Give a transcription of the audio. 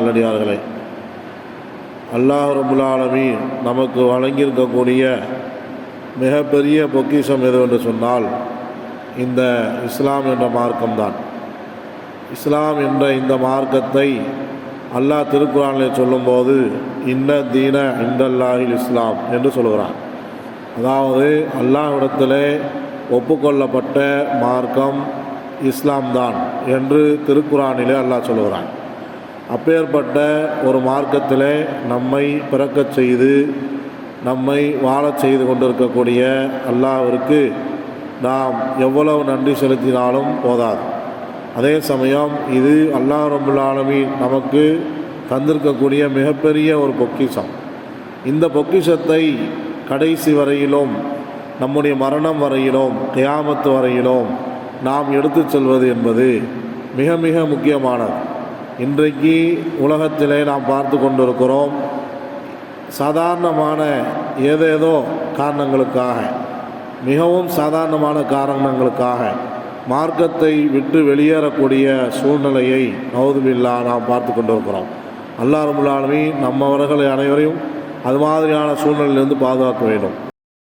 நல்லடியார்களே, அல்லாஹ் ரப்புல் ஆலமீன் நமக்கு வழங்கியிருக்கக்கூடிய மிகப்பெரிய பொக்கிஷம் எதுவென்று சொன்னால் இந்த இஸ்லாம் என்ற மார்க்கம்தான். இஸ்லாம் என்ற இந்த மார்க்கத்தை அல்லாஹ் திருக்குர்ஆனில் சொல்லும்போது இன்ன தீன இந்தல்லாஹில் இஸ்லாம் என்று சொல்கிறான். அதாவது அல்லாஹ்விடத்திலே ஒப்புக்கொள்ளப்பட்ட மார்க்கம் இஸ்லாம் தான் என்று திருக்குர்ஆனிலே அல்லாஹ் சொல்கிறான். அப்பேற்பட்ட ஒரு மார்க்கத்திலே நம்மை பிறக்கச் செய்து நம்மை வாழச் செய்து கொண்டிருக்கக்கூடிய அல்லாஹ்விற்கு நாம் எவ்வளவு நன்றி செலுத்தினாலும் போதாது. அதே சமயம் இது அல்லாஹ் ரப்புல் ஆலமீன் நமக்கு தந்திருக்கக்கூடிய மிகப்பெரிய ஒரு பொக்கிஷம். இந்த பொக்கிஷத்தை கடைசி வரையிலும், நம்முடைய மரணம் வரையிலும், கியாமத்து வரையிலும் நாம் எடுத்து செல்வது என்பது மிக மிக முக்கியமானது. இன்றைக்கு உலகத்திலே நாம் பார்த்து கொண்டிருக்கிறோம், சாதாரணமான ஏதேதோ காரணங்களுக்காக, மிகவும் சாதாரணமான காரணங்களுக்காக மார்க்கத்தை விட்டு வெளியேறக்கூடிய சூழ்நிலையை நவுதுபில்லா நாம் பார்த்து கொண்டிருக்கிறோம். அல்லாஹ் ரப்புல் ஆலமீன் நம்மவர்களை அனைவரையும் அது மாதிரியான சூழ்நிலையிலிருந்து பாதுகாக்க வேண்டும்.